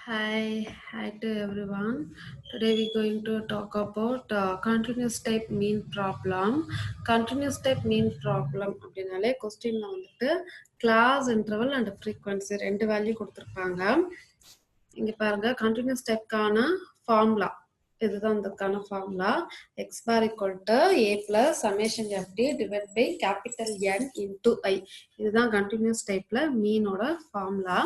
Hi to everyone. Today we're going to talk about continuous type mean problem. Continuous type mean problem அப்படினாலே கொஸ்டின்ல வந்துட்டு class interval and frequency ரெண்டு value கொடுத்துருப்பாங்க. இங்க பாருங்க continuous டைப்கான ஃபார்முலா இதுதான் இதுக்கான formula X bar equal to A plus summation F D divide by capital N into I. இதுதான் கண்டினியூஸ் டைப்ல மீனோட ஃபார்முலா.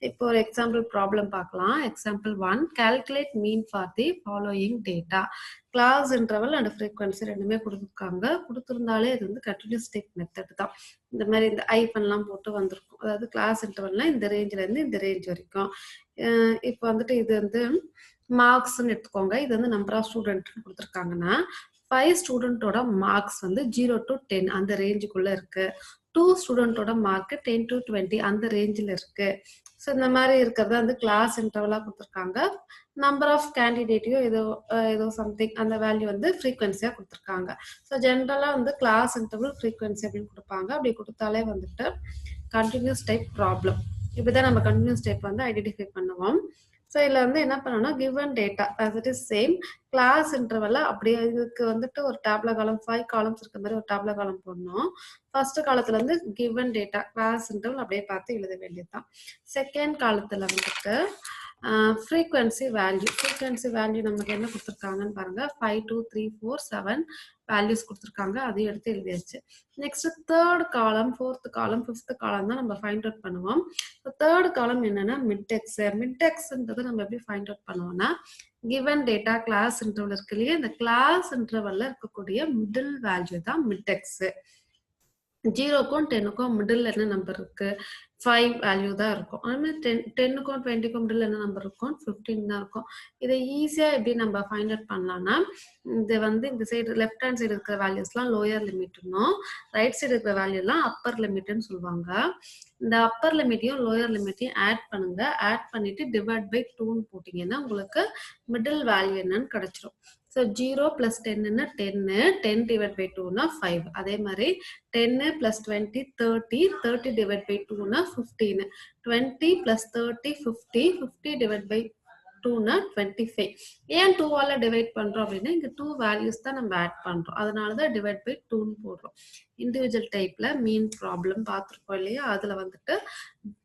இப்போ ஒரு எக்ஸாம்பிள் ப்ராப்ளம் பார்க்கலாம். Example 1, calculate mean for the following data. Class interval and frequency ரெண்டுமே கொடுத்துருக்காங்க. கொடுத்துருந்தாலே இது வந்து கண்டினியூஸ் டைப் மெத்தட் தான். இந்த மாதிரி இந்த ஐஃபன்லாம் போட்டு வந்திருக்கும். அதாவது கிளாஸ் இன்டர்வல்னா இந்த ரேஞ்சில இருந்து இந்த ரேஞ்ச் வரைக்கும். இப்போ வந்துட்டு இது வந்து மார்க்ஸ்ன்னு எடுத்துக்கோங்க. இது வந்து நம்பர் ஆஃப் ஸ்டூடெண்ட் கொடுத்துருக்காங்கன்னா 5 ஸ்டூடெண்டோட மார்க்ஸ் வந்து 0 to 10 அந்த ரேஞ்சுக்குள்ள இருக்கு. 2 ஸ்டூடெண்டோட மார்க் 10 to 20 அந்த ரேஞ்சில் இருக்கு. ஸோ இந்த மாதிரி இருக்கிறத வந்து கிளாஸ் இன்டர்வலாக கொடுத்துருக்காங்க. நம்பர் ஆஃப் கேண்டிடேட்டையும் ஏதோ சம்திங் அந்த வேல்யூ வந்து ஃப்ரீக்வன்சியாக கொடுத்துருக்காங்க. ஸோ ஜென்ரலாக வந்து கிளாஸ் இன்டர்வல் ஃப்ரீக்வன்சி அப்படின்னு கொடுப்பாங்க. அப்படி கொடுத்தாலே வந்துட்டு கண்டினியூஸ் டைப் ப்ராப்ளம். இப்படிதான் நம்ம கண்டினியூஸ் டைப் வந்து ஐடென்டிஃபை பண்ணுவோம். ஸோ இதில் வந்து என்ன பண்ணணும்னா given data as it is same class இன்டர்வல்ல அப்படியே இதுக்கு வந்துட்டு ஒரு டேப்லா காலம் 5 காலம்ஸ் இருக்க மாதிரி ஒரு டேப்லா காலம் போடணும். ஃபர்ஸ்ட் காலத்துல வந்து கிவன் டேட்டா கிளாஸ் இன்டர்வல் அப்படியே பார்த்து எழுத வேண்டியதுதான். செகண்ட் காலத்துல வந்துட்டு ஃப்ரீக்வன்சி வேல்யூ நமக்கு என்ன கொடுத்துருக்காங்கன்னு பாருங்க. 5 2 3 4 7 வேல்யூஸ் கொடுத்துருக்காங்க. அதையும் எடுத்து எழுதியாச்சு. நெக்ஸ்ட் தேர்ட் காலம், ஃபோர்த் காலம், ஃபிஃப்த் காலம் தான் நம்ம ஃபைண்ட் அவுட் பண்ணுவோம். தேர்ட் காலம் என்னன்னா மிட்டெக்ஸ்ன்றது நம்ம எப்படி ஃபைண்ட் அவுட் பண்ணுவோம்னா கிவன் டேட்டா கிளாஸ் இன்டர்வல் இருக்கு இல்லையா, இந்த கிளாஸ் இன்டர்வல்ல இருக்கக்கூடிய மிடில் வேல்யூ தான் மிட்டெக்ஸ். 0க்கும் 10க்கும் மிடில் என்ன நம்பர் இருக்கு? 5 வேல்யூ தான் இருக்கும். அதுமாதிரி 10க்கும் 20க்கும் மிடில் என்ன நம்பர் இருக்கும்? 15 தான் இருக்கும். இதை ஈஸியா எப்படி நம்ம ஃபைண்ட் அவுட் பண்ணலாம்னா இது வந்து இந்த சைடு லெஃப்ட் ஹேண்ட் சைடு இருக்கிற வேல்யூஸ்லாம் லோயர் லிமிட்னும் ரைட் சைடு இருக்கிற வேல்யூலாம் அப்பர் லிமிட்னு சொல்லுவாங்க. இந்த அப்பர் லிமிட்டையும் லோயர் லிமிட்டையும் ஆட் பண்ணுங்க. ஆட் பண்ணிட்டு டிவைட் பை 2ன்னு போட்டீங்கன்னா உங்களுக்கு மிடில் வேல்யூ என்னன்னு கிடைச்சிரும். ஸோ 0 + 10 10 டிவைட் பை 2னா 5. அதே மாதிரி 10 + 20 30 டிவைட் பை 2னா 15. 20 + 30 50 டிவைட் பை 2னா 25. ஏன் 2ஆல டிவைட் பண்றோம் அப்படின்னா இங்க 2 வேல்யூஸ் தான் நம்ம ஆட் பண்றோம். அதனால தான் டிவைட் பை 2ன்னு போடுறோம். இண்டிவிஜுவல் டைப்ல மீன் ப்ராப்ளம் பார்த்துருக்கோம் இல்லையா, அதுல வந்துட்டு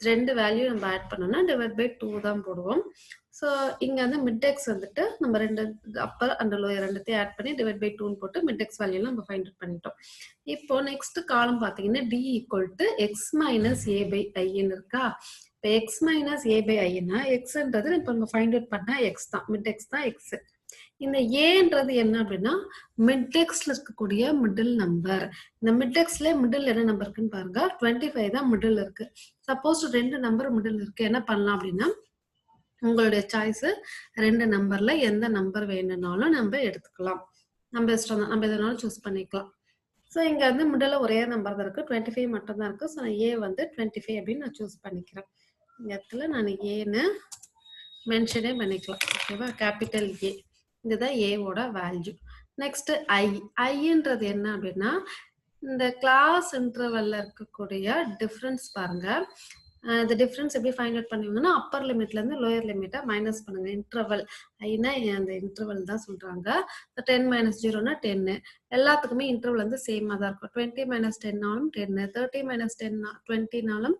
2 வேல்யூ நம்ம ஆட் பண்ணோம்னா டிவைட் பை 2 தான் போடுவோம். ஸோ இங்க வந்து மிட்டெக்ஸ் வந்துட்டு நம்ம ரெண்டு அப்பர் அண்ட் லோயர் ரெண்டுத்தையும் ஆட் பண்ணி டிவைட் பை 2ன்னு போட்டு மிட்டெக்ஸ் வேல்யூலாம் நம்ம ஃபைண்ட் அவுட் பண்ணிட்டோம். இப்போ நெக்ஸ்ட் காலம் பார்த்தீங்கன்னா d = x - a/i இருக்கா. இப்போ x - a/iனா xன்றது இப்போ நம்ம ஃபைண்ட் அவுட் பண்ணா x தான், மிட்டெக்ஸ் தான் x. இந்த ஏன்றது என்ன அப்படின்னா மிட்டெக்ஸ்ல இருக்கக்கூடிய மிடில் நம்பர். இந்த மிட்டெக்ஸ்ல மிடில் என்ன நம்பர் இருக்குன்னு பாருங்க. 25 தான் மிடில் இருக்கு. சப்போஸ் 2 நம்பர் மிடில் இருக்கு, என்ன பண்ணலாம் அப்படின்னா உங்களுடைய சாய்ஸ் 2 நம்பர்ல எந்த நம்பர் வேணும்னாலும் நம்ம எடுத்துக்கலாம். நம்ம இஷ்டம் தான், நம்ம எதனாலும் சூஸ் பண்ணிக்கலாம். ஸோ இங்க வந்து மிடில் ஒரே நம்பர் தான் இருக்கு, 25 மட்டும் தான் இருக்கு. ஸோ ஏ வந்து 25 அப்படின்னு நான் சூஸ் பண்ணிக்கிறேன். இந்த இடத்துல நான் ஏன்னு மென்ஷனே பண்ணிக்கலாம். ஓகேவா, கேபிட்டல் ஏ. இதுதான் ஏவோட வேல்யூ. நெக்ஸ்ட் ஐன்றது என்ன அப்படின்னா இந்த கிளாஸ் இன்டர்வல்ல இருக்கக்கூடிய டிஃபரன்ஸ் பாருங்க. இந்த டிஃபரன்ஸ் எப்படி ஃபைண்ட் அவுட் பண்ணுவீங்கன்னா அப்பர் லிமிட்ல இருந்து லோயர் லிமிட்டை மைனஸ் பண்ணுங்க. இன்டர்வல் ஐனா அந்த இன்டர்வல் தான் சொல்றாங்க. 10 - 0னா 10. எல்லாத்துக்குமே இன்டர்வல் வந்து சேமா தான் இருக்கும். 20 - 10னாலும் 10, 30 - 10 20னாலும்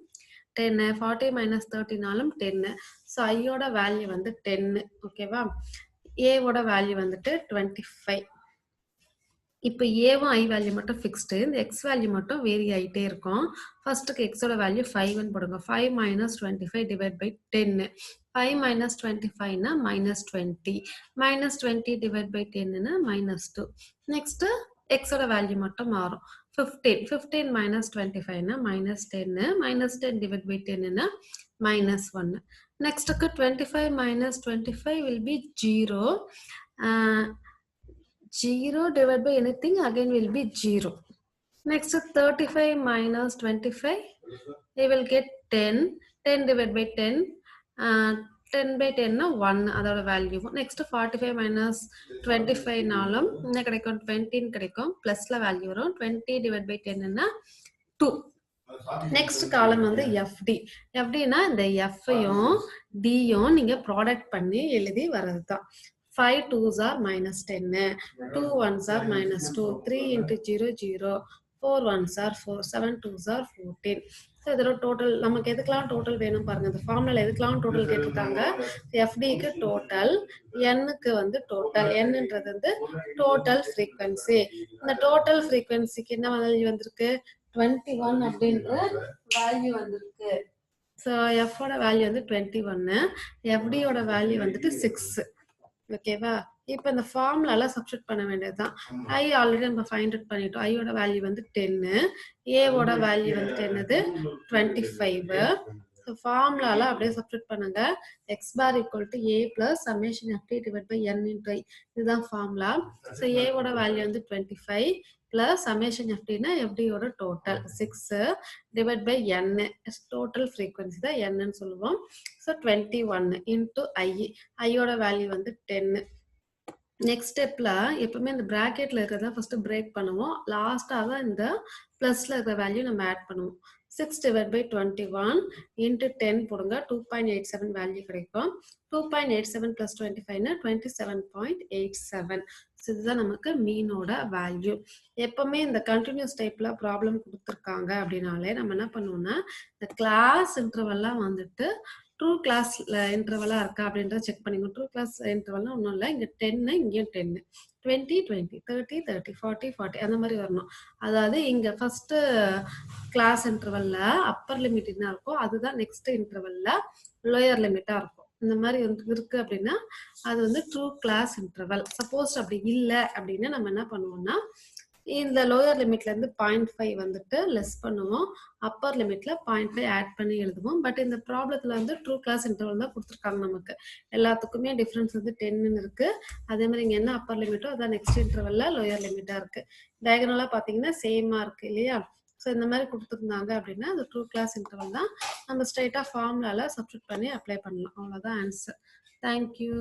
10, 40 - 30னாலும் 10. ஸோ ஐயோட வேல்யூ வந்து 10. ஓகேவா, ஏவோட வேல்யூ வந்துட்டு 25. இப்போ ஏவும் ஐ வேல்யூ மட்டும் ஃபிக்ஸ்டு, இந்த எக்ஸ் வேல்யூ மட்டும் வேரி ஆகிட்டே இருக்கும். ஃபர்ஸ்ட்டுக்கு எக்ஸோட வேல்யூ 5ன்னு போடுங்க. 5 - 25 டிவைட் பை 10. 5 - 25னா -20. -20 டிவைட் பை 10னா -2. நெக்ஸ்ட் எக்ஸோட வேல்யூ மட்டும் மாறும். 15 - 25னா -10. -10 டிவைட் பை 10னா -1. நெக்ஸ்ட்டுக்கு 25 - 25 will be 0. 0 divided by anything again will be 0. Next 35 - 25 we will get 10. 10 divided by 10 10 by 10 na 1 அதோட வேல்யூ. நெக்ஸ்ட் 45 - 25 நாலும் என்ன கிடைக்கும்? 20 கிடைக்கும். பிளஸ்ல வேல்யூ வரும். 20 divided by 10 னா 2. நெக்ஸ்ட் காலம் வந்து எஃப்டி. எஃப்டினா இந்த எஃப்ஐயும் டியும் நீங்க ப்ராடக்ட் பண்ணி எழுதி வர்றது தான். 5 2s are -10, 2 1s are -2, 3 into 0 0, 4 1s are 4, 7 2s are 14. So இதோட டோட்டல் நமக்கு எதுக்கெல்லாம் டோட்டல் வேணும் பாருங்க. இந்த ஃபார்முலா எதுக்கெல்லாம் டோட்டல் கேட்டிருக்காங்க. எஃப்டிக்கு டோட்டல், எண்ணுக்கு வந்து டோட்டல். என்னன்றது வந்து டோட்டல் ஃப்ரீக்வன்சி. இந்த டோட்டல் ஃப்ரீக்வன்சிக்கு என்ன வேல்யூ வந்திருக்கு? 21 அப்படின்ற வேல்யூ வந்திருக்கு. ஸோ எஃபோட வேல்யூ வந்து 21, எஃப்டியோட வேல்யூ வந்துட்டு 6. ஓகேவா? இப்போ இந்த ஃபார்முலால சப்ஸ்டிட் பண்ண வேண்டியதுதான். ஐ ஆல்ரெடி நம்ம ஃபைண்ட் அவுட் பண்ணிட்டோம். ஐயோட வேல்யூ வந்து 10, ஏவோட வேல்யூ வந்துட்டு என்னது 25. ஸோ ஃபார்முலால அப்படியே சப்ஸ்டிட் பண்ணுங்க. X bar equal to A plus summation F D divide by N into I. இதுதான் ஃபார்முலா. ஸோ ஏவோட வேல்யூ வந்து 25 பிளஸ் சம்மேஷன் எஃப்டினா எஃப்டியோட total 6 divide by N, total frequency தான் என்னன்னு சொல்லுவோம். So 21 into I. ஐயோட வேல்யூ வந்து 10. நெக்ஸ்ட் ஸ்டெப்ல எப்பவுமே இந்த பிராக்கெட்ல இருக்கிறத ஃபர்ஸ்ட் பிரேக் பண்ணுவோம். லாஸ்டா தான் இந்த பிளஸ்ல இருக்கிற வேல்யூ நம்ம ஆட் பண்ணுவோம். 6 டிவைட் பை 21 இன்டு 10 போடுங்க. 2.87 வேல்யூ கிடைக்கும். 2.87 பிளஸ் 25 27.87. இதுதான் நமக்கு மீனோட வேல்யூ. எப்பவுமே இந்த கண்டினியூஸ் டைப்ல ப்ராப்ளம் கொடுத்துருக்காங்க அப்படின்னாலே நம்ம என்ன பண்ணுவோம்னா இந்த கிளாஸ் இன்டர்வல்லாம் வந்துட்டு ட்ரூ கிளாஸ் இன்டர்வலா இருக்கா அப்படின்றத செக் பண்ணிக்கணும். ட்ரூ கிளாஸ் இன்டர்வல்னா ஒன்றும் இல்லை. இங்கே 10, இங்கேயும் 10, 20 20, 30 30, 40 40 அந்த மாதிரி வரணும். அதாவது இங்கே ஃபர்ஸ்ட் கிளாஸ் இன்டர்வல்ல அப்பர் லிமிட் என்ன இருக்கோ அதுதான் நெக்ஸ்ட் இன்டர்வல்ல லோயர் லிமிட்டா இருக்கும். இந்த மாதிரி இருக்கு அப்படின்னா அது வந்து ட்ரூ கிளாஸ் இன்டர்வல். சப்போஸ் அப்படி இல்லை அப்படின்னா நம்ம என்ன பண்ணுவோம்னா இந்த லோயர் லிமிட்ல இருந்து 0.5 வந்துட்டு லெஸ் பண்ணுவோம். அப்பர் லிமிட்ல 0.5 ஆட் பண்ணி எழுதுவோம். பட் இந்த ப்ராப்ளத்துல வந்து ட்ரூ கிளாஸ் இன்டர்வல் தான் கொடுத்துருக்காங்க நமக்கு. எல்லாத்துக்குமே டிஃபரன்ஸ் வந்து 10 இருக்கு. அதே மாதிரி இங்க என்ன அப்பர் லிமிட்டோ அதான் நெக்ஸ்ட் இன்டர்வல்ல லோயர் லிமிட்டா இருக்கு. டயகனலா பாத்தீங்கன்னா சேமா இருக்கு இல்லையா? ஸோ இந்த மாதிரி கொடுத்துருந்தாங்க அப்படின்னா அது ட்ரூ கிளாஸ் இன்டர்வல் தான். நம்ம ஸ்ட்ரைட்டா ஃபார்முலால சப்ஸ்டிட் பண்ணி அப்ளை பண்ணலாம். அவ்வளோதான் ஆன்சர். தேங்க்யூ.